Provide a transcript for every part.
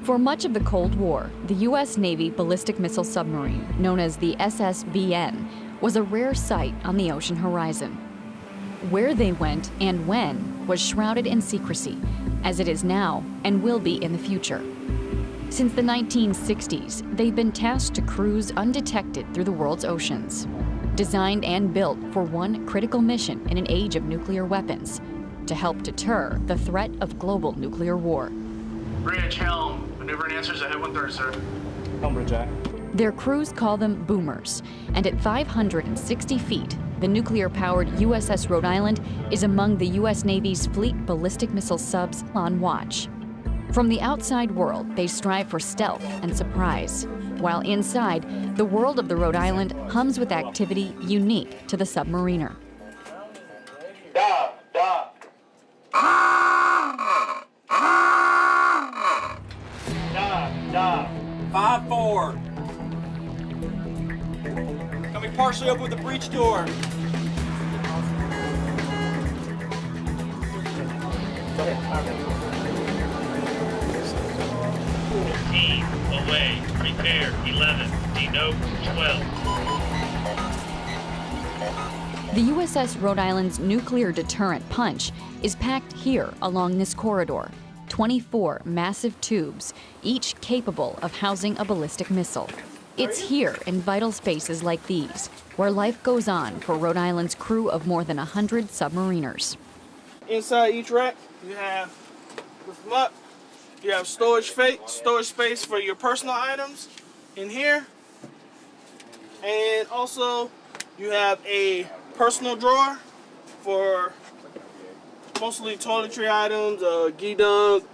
For much of the Cold War, the U.S. Navy ballistic missile submarine, known as the SSBN, was a rare sight on the ocean horizon. Where they went and when was shrouded in secrecy, as it is now and will be in the future. Since the 1960s, they've been tasked to cruise undetected through the world's oceans, designed and built for one critical mission in an age of nuclear weapons, to help deter the threat of global nuclear war. Bridge, helm. Maneuver and answers ahead 1/3, sir. Helm bridge, aye. Their crews call them boomers, and at 560 feet, the nuclear-powered USS Rhode Island is among the U.S. Navy's fleet ballistic missile subs on watch. From the outside world, they strive for stealth and surprise, while inside, the world of the Rhode Island hums with activity unique to the submariner. Dock, dock. Dock. 5-4. Coming partially open with the breech door. Go ahead. 15, away, prepare, 11, denote, 12. The USS Rhode Island's nuclear deterrent punch is packed here along this corridor. 24 massive tubes, each capable of housing a ballistic missile. It's here in vital spaces like these where life goes on for Rhode Island's crew of more than 100 submariners. Inside each rack, you have, lift them up, you have storage space for your personal items in here. And also, you have a personal drawer for mostly toiletry items, gee-dug.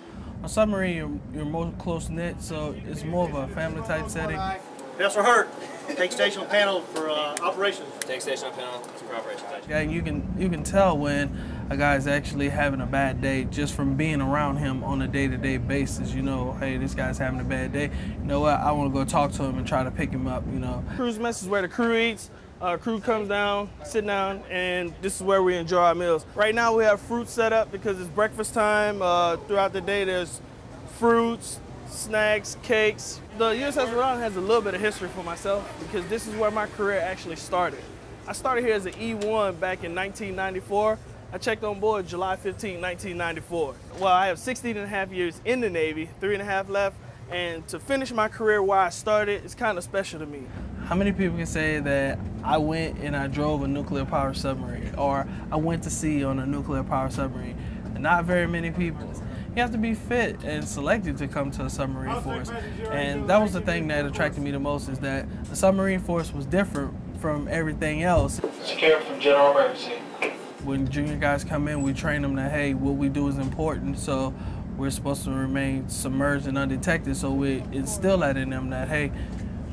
On submarine, you're more close-knit, so it's more of a family-type setting. Vessel hurt. Take stational panel for operations. Take stational panel for operations. Yeah, you can tell when a guy's actually having a bad day just from being around him on a day-to-day basis. You know, hey, this guy's having a bad day. You know what? I want to go talk to him and try to pick him up. You know. Crew's mess is where the crew eats. Crew comes down, sit down, and this is where we enjoy our meals. Right now we have fruit set up because it's breakfast time. Throughout the day there's fruits, snacks, cakes. The USS Rhode Island has a little bit of history for myself because this is where my career actually started. I started here as an E1 back in 1994. I checked on board July 15, 1994. Well, I have 16 and a half years in the Navy, 3.5 left, and to finish my career where I started is kind of special to me. How many people can say that I went and I drove a nuclear-powered submarine, or I went to sea on a nuclear-powered submarine? Not very many people. You have to be fit and selected to come to a submarine force. And that was the thing that attracted me the most, is that the submarine force was different from everything else. Secure from general emergency. When junior guys come in, we train them that, hey, what we do is important, so we're supposed to remain submerged and undetected, so we instill that in them that, hey,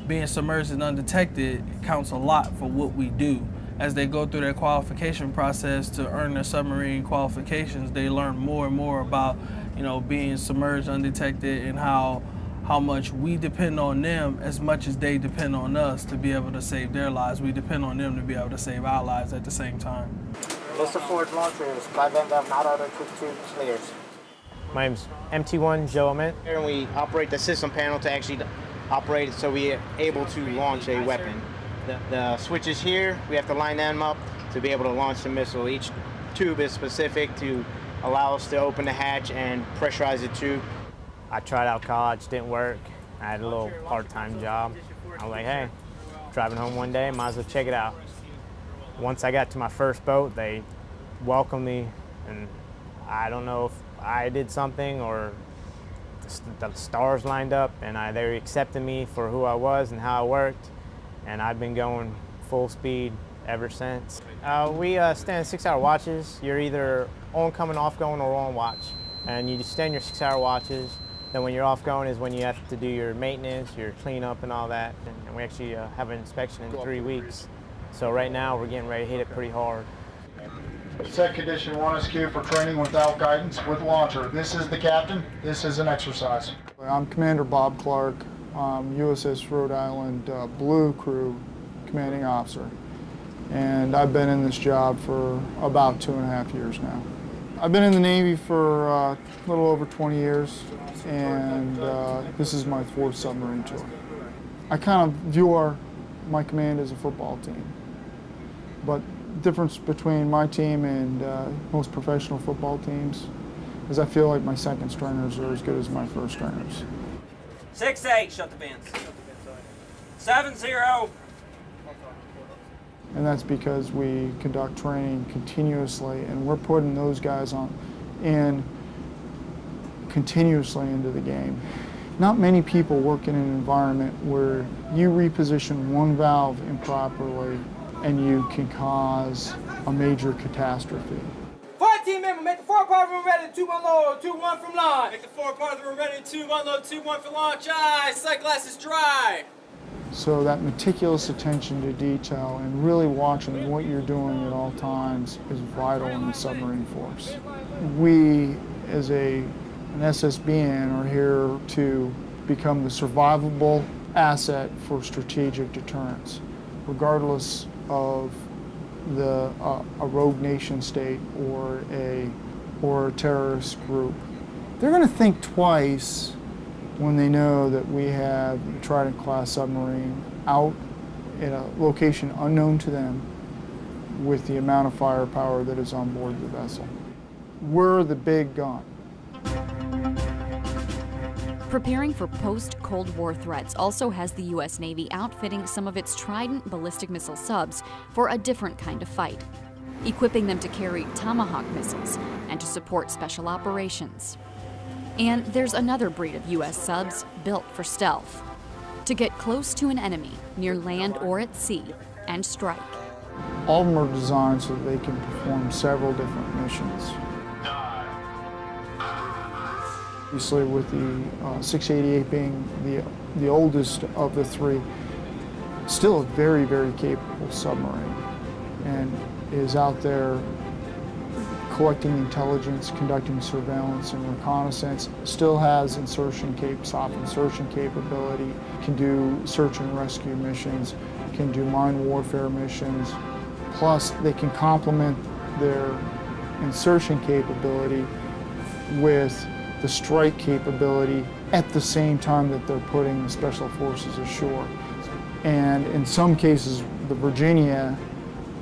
being submerged and undetected counts a lot for what we do. As they go through their qualification process to earn their submarine qualifications, they learn more and more about, you know, being submerged, undetected, and how much we depend on them as much as they depend on us to be able to save their lives. We depend on them to be able to save our lives at the same time. Mr. Ford launchers, by them not other two clears. My name's MT1 Joe Ament. And we operate the system panel to actually operate it so we are able to launch a weapon. The switches here, we have to line them up to be able to launch the missile. Each tube is specific to allow us to open the hatch and pressurize the tube. I tried out college, didn't work. I had a little part-time job. I was like, hey, driving home one day, might as well check it out. Once I got to my first boat, they welcomed me, and I don't know if I did something or the stars lined up, and they accepted me for who I was and how I worked, and I've been going full speed ever since. We stand 6-hour watches. You're either on coming, off going, or on watch, and you just stand your 6-hour watches. Then when you're off going is when you have to do your maintenance, your cleanup, and all that. And we actually have an inspection in 3 weeks. So right now we're getting ready to hit it pretty hard. Set condition 1 is queued for training without guidance with launcher. This is the captain. This is an exercise. I'm Commander Bob Clark, USS Rhode Island Blue Crew Commanding Officer. And I've been in this job for about 2.5 years now. I've been in the Navy for a little over 20 years, and this is my 4th submarine tour. I kind of view my command as a football team, but the difference between my team and most professional football teams is I feel like my second stringers are as good as my first stringers. 6-8, shut the bins. 7-0. And that's because we conduct training continuously, and we're putting those guys continuously into the game. Not many people work in an environment where you reposition one valve improperly and you can cause a major catastrophe. 14 member, make the forward part of the room ready, 2-1 low, 2-1 from launch. Make the forward part of the room ready, 2-1 low, 2-1 for launch. Aye, sight glass is dry. So that meticulous attention to detail and really watching what you're doing at all times is vital in the submarine force. We, as an SSBN, are here to become the survivable asset for strategic deterrence, regardless of a rogue nation state or a terrorist group. They're going to think twice when they know that we have the Trident-class submarine out in a location unknown to them with the amount of firepower that is on board the vessel. We're the big gun. Preparing for post-Cold War threats also has the U.S. Navy outfitting some of its Trident ballistic missile subs for a different kind of fight, equipping them to carry Tomahawk missiles and to support special operations. And there's another breed of U.S. subs built for stealth, to get close to an enemy near land or at sea and strike. All of them are designed so that they can perform several different missions. Obviously, with the 688 being the oldest of the 3, still a very, very capable submarine, and is out there collecting intelligence, conducting surveillance and reconnaissance, still has soft insertion capability, can do search and rescue missions, can do mine warfare missions, plus they can complement their insertion capability with the strike capability at the same time that they're putting the special forces ashore. And in some cases, the Virginia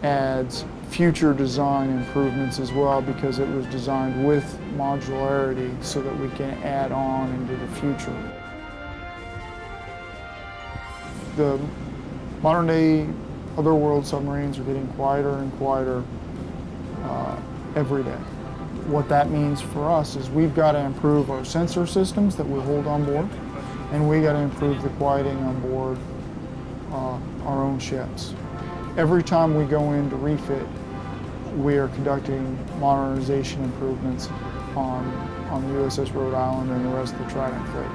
adds future design improvements as well, because it was designed with modularity so that we can add on into the future. The modern day other world submarines are getting quieter and quieter every day. What that means for us is we've got to improve our sensor systems that we hold on board, and we got to improve the quieting on board our own ships. Every time we go in to refit, we are conducting modernization improvements on the USS Rhode Island and the rest of the Trident fleet.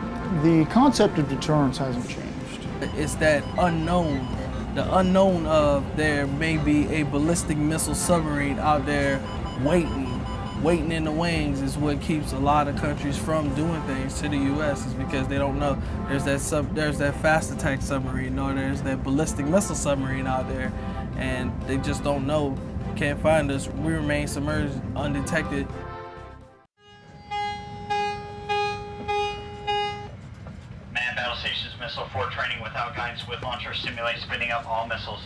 The concept of deterrence hasn't changed. It's that unknown, the unknown of there may be a ballistic missile submarine out there waiting in the wings is what keeps a lot of countries from doing things to the U.S. is because they don't know there's that fast attack submarine or there's that ballistic missile submarine out there, and they just don't know, can't find us. We remain submerged, undetected. Man Battle Stations Missile 4 training without guidance with launcher simulate spinning up all missiles.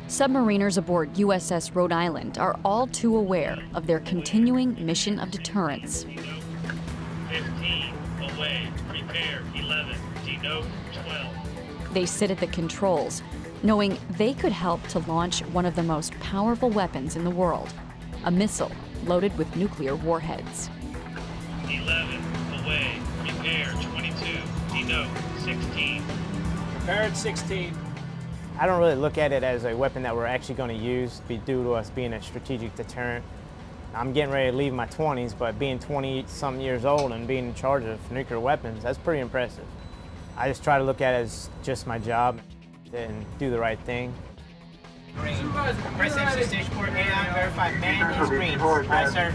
Submariners aboard USS Rhode Island are all too aware of their continuing mission of deterrence. 15 away, prepare 11, denote 12. They sit at the controls, knowing they could help to launch one of the most powerful weapons in the world, a missile loaded with nuclear warheads. 11 away, prepare 22, denote 16. Prepared 16. I don't really look at it as a weapon that we're actually going to use due to us being a strategic deterrent. I'm getting ready to leave my 20s, but being 20-something years old and being in charge of nuclear weapons, that's pretty impressive. I just try to look at it as just my job and do the right thing. Press MC stage port A9, verify man is green. Aye, sir.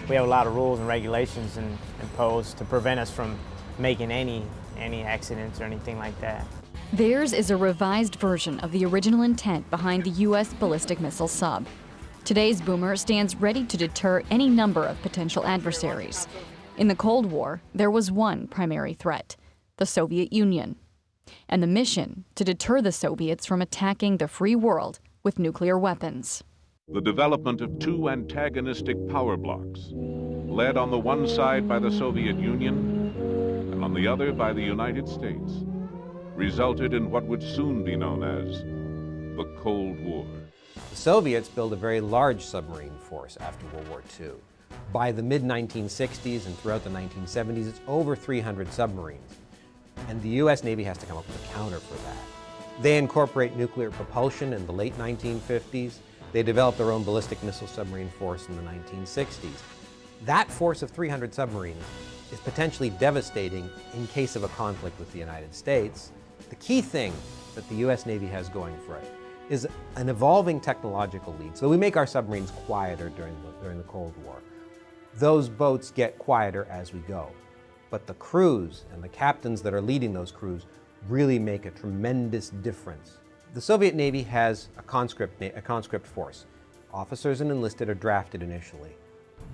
We have a lot of rules and regulations imposed to prevent us from making any accidents or anything like that. Theirs is a revised version of the original intent behind the U.S. ballistic missile sub. Today's boomer stands ready to deter any number of potential adversaries. In the Cold War, there was one primary threat: the Soviet Union, and the mission to deter the Soviets from attacking the free world with nuclear weapons. The development of two antagonistic power blocks, led on the one side by the Soviet Union and on the other by the United States, resulted in what would soon be known as the Cold War. The Soviets built a very large submarine force after World War II. By the mid-1960s and throughout the 1970s, it's over 300 submarines. And the U.S. Navy has to come up with a counter for that. They incorporate nuclear propulsion in the late 1950s. They developed their own ballistic missile submarine force in the 1960s. That force of 300 submarines is potentially devastating in case of a conflict with the United States. The key thing that the U.S. Navy has going for it is an evolving technological lead. So we make our submarines quieter during the Cold War. Those boats get quieter as we go. But the crews and the captains that are leading those crews really make a tremendous difference. The Soviet Navy has a conscript force. Officers and enlisted are drafted initially.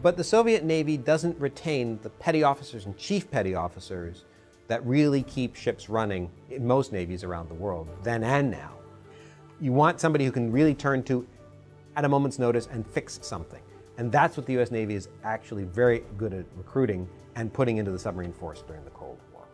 But the Soviet Navy doesn't retain the petty officers and chief petty officers that really keep ships running in most navies around the world, then and now. You want somebody who can really turn to at a moment's notice and fix something. And that's what the U.S. Navy is actually very good at recruiting and putting into the submarine force during the Cold War.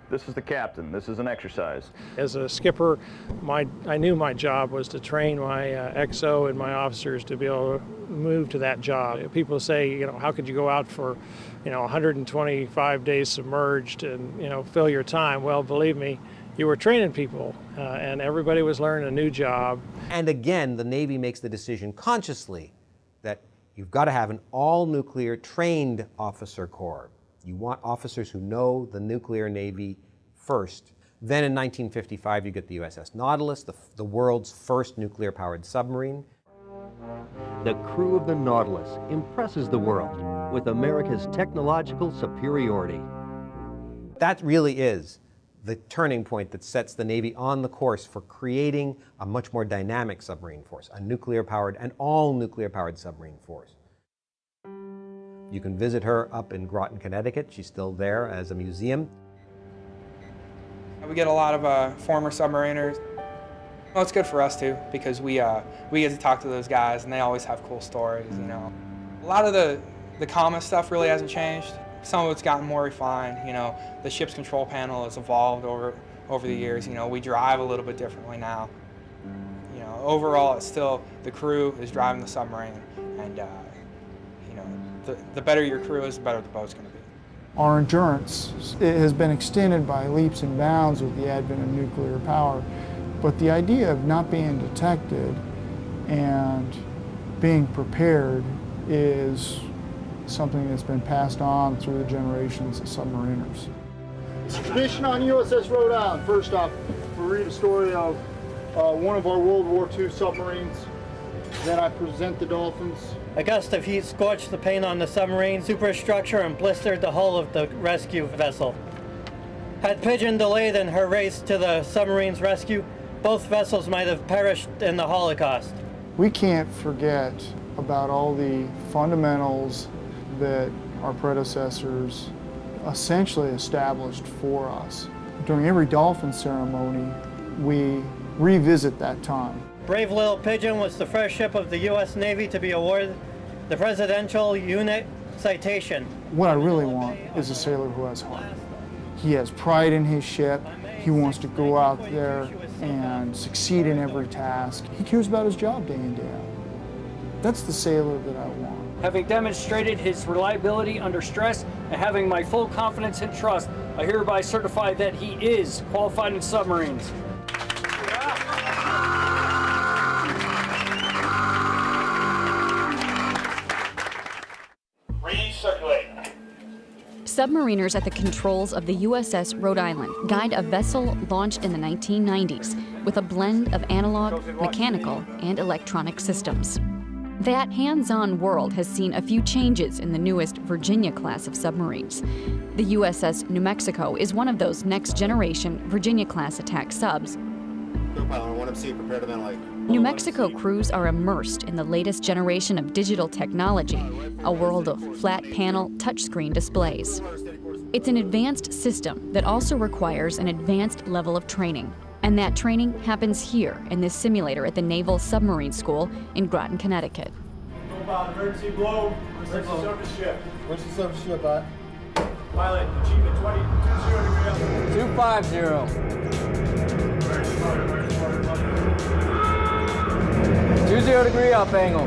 This is the captain. This is an exercise. As a skipper, I knew my job was to train my XO and my officers to be able to move to that job. People say, how could you go out for, 125 days submerged and, fill your time? Well, believe me, you were training people, and everybody was learning a new job. And again, the Navy makes the decision consciously that you've got to have an all-nuclear trained officer corps. You want officers who know the nuclear Navy first. Then in 1955, you get the USS Nautilus, the world's first nuclear-powered submarine. The crew of the Nautilus impresses the world with America's technological superiority. That really is the turning point that sets the Navy on the course for creating a much more dynamic submarine force, a nuclear-powered and all-nuclear-powered submarine force. You can visit her up in Groton, Connecticut. She's still there as a museum. We get a lot of former submariners. Well, it's good for us too, because we get to talk to those guys and they always have cool stories, A lot of the common stuff really hasn't changed. Some of it's gotten more refined, The ship's control panel has evolved over the years, We drive a little bit differently now. Overall, it's still the crew is driving the submarine, and the better your crew is, the better the boat's going to be. Our endurance has been extended by leaps and bounds with the advent of nuclear power, but the idea of not being detected and being prepared is something that's been passed on through the generations of submariners. Expedition on USS Rhode Island. First off, we'll read a story of one of our World War II submarines. Then I present the dolphins. A gust of heat scorched the paint on the submarine superstructure and blistered the hull of the rescue vessel. Had Pigeon delayed in her race to the submarine's rescue, both vessels might have perished in the Holocaust. We can't forget about all the fundamentals that our predecessors essentially established for us. During every dolphin ceremony, we revisit that time. Brave Little Pigeon was the first ship of the U.S. Navy to be awarded the Presidential Unit Citation. What I really want is a sailor who has heart. He has pride in his ship. He wants to go out there and succeed in every task. He cares about his job day in, day out. That's the sailor that I want. Having demonstrated his reliability under stress and having my full confidence and trust, I hereby certify that he is qualified in submarines. Submariners at the controls of the USS Rhode Island guide a vessel launched in the 1990s with a blend of analog, mechanical, and electronic systems. That hands-on world has seen a few changes in the newest Virginia class of submarines. The USS New Mexico is one of those next-generation Virginia-class attack subs. Pilot 1MC, prepare to ventilate. New Mexico crews are immersed in the latest generation of digital technology, a world of flat panel touchscreen displays. It's an advanced system that also requires an advanced level of training. And that training happens here in this simulator at the Naval Submarine School in Groton, Connecticut. Emergency blow. Emergency surface ship. Where's the surface ship at? Pilot, achievement 20 degree. 20 degree up angle.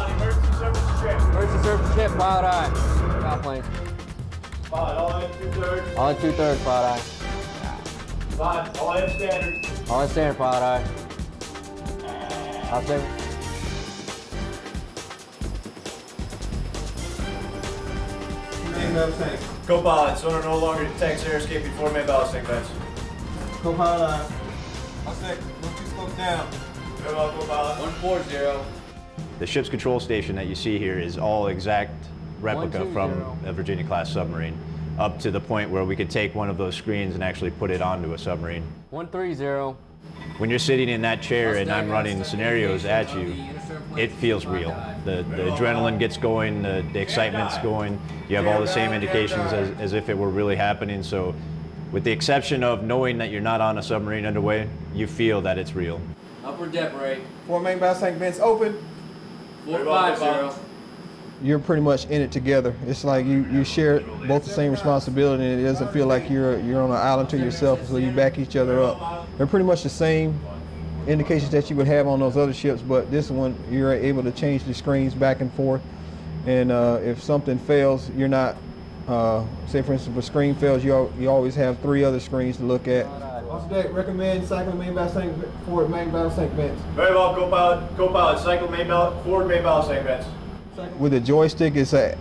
Emergency surface ship. Emergency surface ship, pilot eye. Top plane. Pilot, all in 2/3. All in 2/3, pilot eye. Pilot, all in standard. All in standard, pilot eye. Top standard. Main ballast tank. Co-pilot, sonar no longer detects airscape before main ballast tank vents. Co-pilot. Acoustic, move 2 slopes down. Very well, co-pilot. 140. The ship's control station that you see here is all exact replica from a Virginia-class submarine, up to the point where we could take one of those screens and actually put it onto a submarine. 130. When you're sitting in that chair and I'm running scenarios at you, it feels real. The adrenaline gets going, the excitement's going. You have all the same indications as if it were really happening. So with the exception of knowing that you're not on a submarine underway, you feel that it's real. Upward depth rate. 4 main ballast tank vents open. 450. You're pretty much in it together. It's like you share both the same responsibility, and it doesn't feel like you're on an island to yourself, so you back each other up. They're pretty much the same indications that you would have on those other ships, but this one, you're able to change the screens back and forth, and if something fails, you're not, say for instance, if a screen fails, you always have 3 other screens to look at. Officer Deck, recommend cycling main ballast tank forward main ballast tank vents. Very well, co-pilot. Co-pilot, cycle forward main ballast tank vents. With the joystick, it's a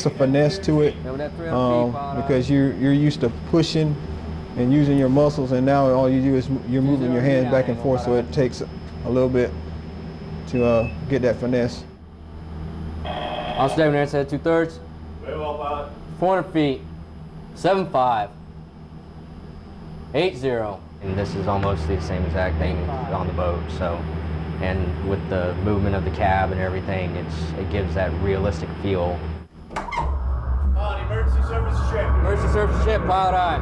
finesse to it, because you're used to pushing and using your muscles, and now all you do is you're moving your hands back and forth, so it takes a little bit to get that finesse. I'll stay there and say 2/3. Very well, pilot. 400 feet. 75. 80. And this is almost the same exact thing on the boat, so. And with the movement of the cab and everything, it gives that realistic feel. Emergency surface ship. Emergency surface ship, pilot eye.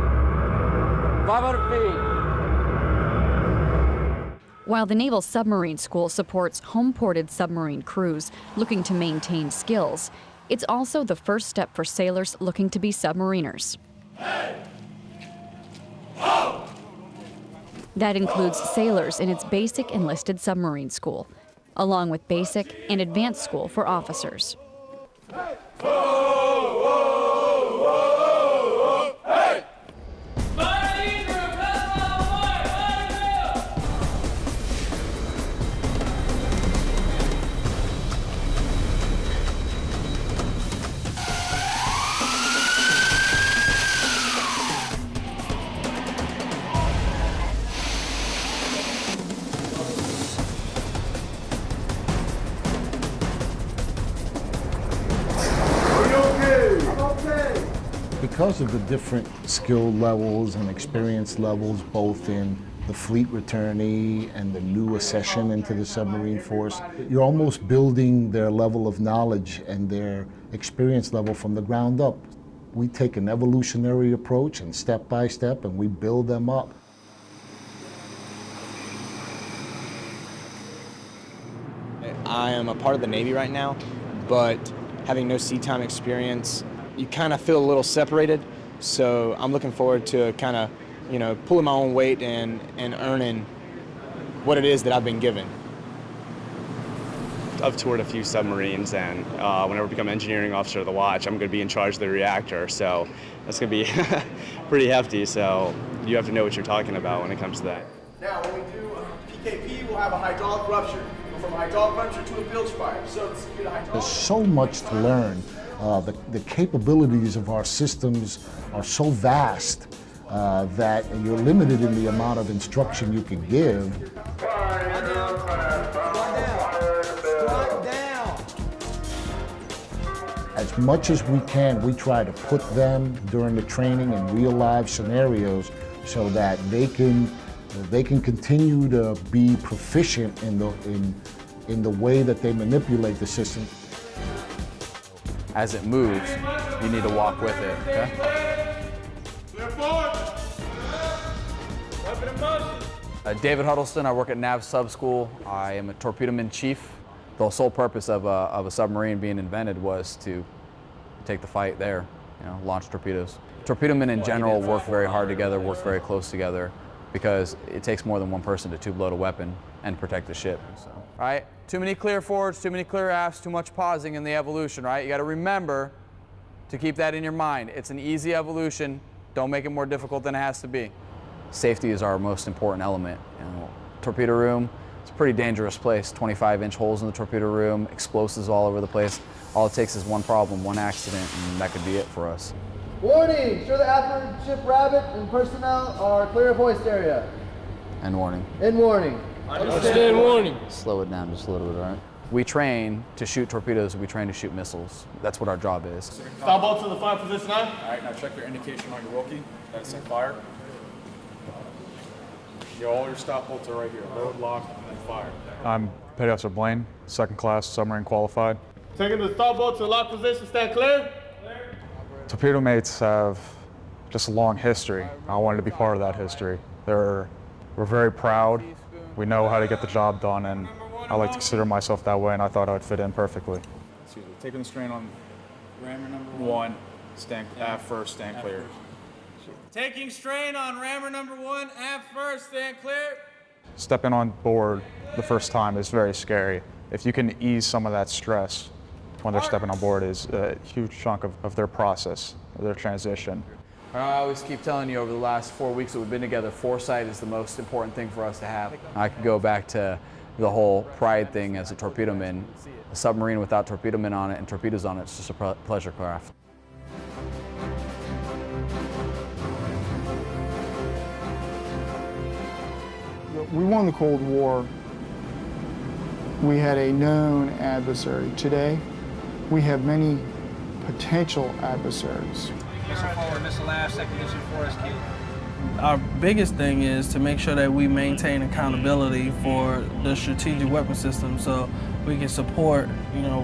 500 feet. While the Naval Submarine School supports home-ported submarine crews looking to maintain skills, it's also the first step for sailors looking to be submariners. That includes sailors in its basic enlisted submarine school, along with basic and advanced school for officers. Because of the different skill levels and experience levels, both in the fleet returnee and the new accession into the submarine force, you're almost building their level of knowledge and their experience level from the ground up. We take an evolutionary approach, and step by step, and we build them up. I am a part of the Navy right now, but having no sea time experience, you kind of feel a little separated. So I'm looking forward to kind of, pulling my own weight and earning what it is that I've been given. I've toured a few submarines, and whenever I become engineering officer of the watch, I'm going to be in charge of the reactor. So that's going to be pretty hefty. So you have to know what you're talking about when it comes to that. Now, when we do PKP, we'll have a hydraulic rupture. Go from a hydraulic rupture to a bilge fire. So this will be the hydraulic. There's so much to learn. The capabilities of our systems are so vast that you're limited in the amount of instruction you can give. As as much as we can, we try to put them during the training in real live scenarios so that they can continue to be proficient in the way that they manipulate the system. As it moves, you need to walk with it, okay? David Huddleston, I work at Nav Sub School. I am a torpedoman chief. The sole purpose of a submarine being invented was to take the fight there, you know, launch torpedoes. Torpedomen in general work very hard together, work very close together, because it takes more than one person to tube load a weapon and protect the ship. So. All right, too many clear forwards, too many clear afts, too much pausing in the evolution, right? You got to remember to keep that in your mind. It's an easy evolution. Don't make it more difficult than it has to be. Safety is our most important element. You know, torpedo room, it's a pretty dangerous place. 25-inch holes in the torpedo room, explosives all over the place. All it takes is one problem, one accident, and that could be it for us. Warning! Sure the after ship Rabbit and personnel are clear of hoist area. And warning. In warning. Understand warning. Slow it down just a little bit, all right? We train to shoot torpedoes, we train to shoot missiles. That's what our job is. Starboard to the fire position now. All right, now check your indication on your Wilkie. That's set fire. All your stop bolts are right here. Load, lock, and fire. I'm Petty Officer Blaine, second class submarine qualified. Taking the starboard to the lock position, stand clear. Torpedo mates have just a long history. I wanted to be part of that history. We're very proud. We know how to get the job done, and I like to consider myself that way, and I thought I would fit in perfectly. Excuse me, taking the strain on rammer number one, stand aft first, stand clear. Taking strain on rammer number one, aft first, stand clear. Stepping on board the first time is very scary. If you can ease some of that stress when they're stepping on board is a huge chunk of their process, of their transition. I always keep telling you over the last 4 weeks that we've been together, foresight is the most important thing for us to have. I could go back to the whole pride thing as a torpedoman. A submarine without torpedomen on it and torpedoes on it, it's just a pleasure craft. We won the Cold War. We had a known adversary. Today, we have many potential adversaries. Missile forward, missile aft, second mission 4SQ. Our biggest thing is to make sure that we maintain accountability for the strategic weapon system so we can support, you know,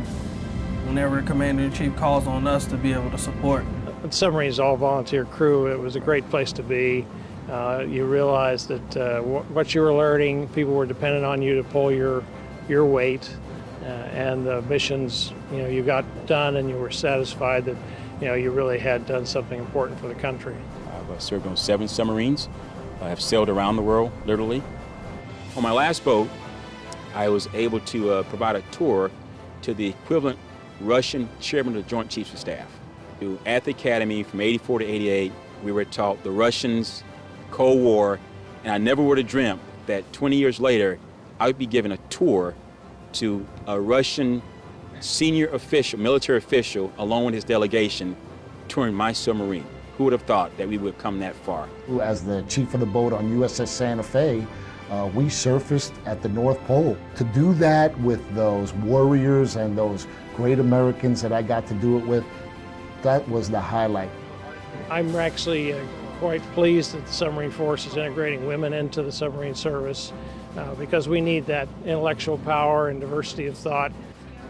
whenever the Commander-in-Chief calls on us to be able to support. The submarine's all volunteer crew. It was a great place to be. You realized that what you were learning, people were dependent on you to pull your weight, and the missions, you know, you got done and you were satisfied that, you know, you really had done something important for the country. I've served on 7 submarines. I have sailed around the world, literally. On my last boat, I was able to provide a tour to the equivalent Russian chairman of the Joint Chiefs of Staff. At the Academy from 84 to 88, we were taught the Russians, Cold War, and I never would have dreamt that 20 years later, I would be given a tour to a Russian senior official, military official, along with his delegation, touring my submarine. Who would have thought that we would come that far? As the chief of the boat on USS Santa Fe, we surfaced at the North Pole. To do that with those warriors and those great Americans that I got to do it with, that was the highlight. I'm actually quite pleased that the submarine force is integrating women into the submarine service because we need that intellectual power and diversity of thought.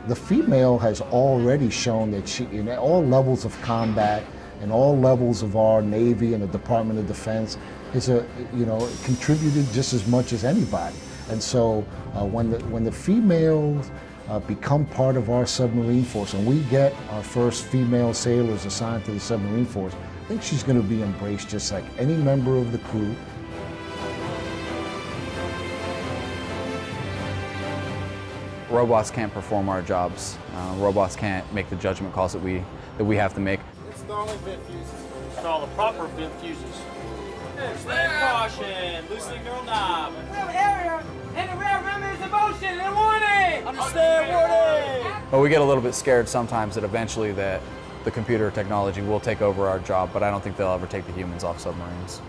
The female has already shown that she, in all levels of combat, in all levels of our Navy and the Department of Defense, is contributed just as much as anybody. And so when the females become part of our submarine force and we get our first female sailors assigned to the submarine force, I think she's going to be embraced just like any member of the crew. Robots can't perform our jobs. Robots can't make the judgment calls that we have to make. Installing vent fuses. Install the proper vent fuses. Stand caution, loosening neural knob. Real area and the rear rim is in motion and warning! Understand warning! But we get a little bit scared sometimes that eventually that the computer technology will take over our job, but I don't think they'll ever take the humans off submarines.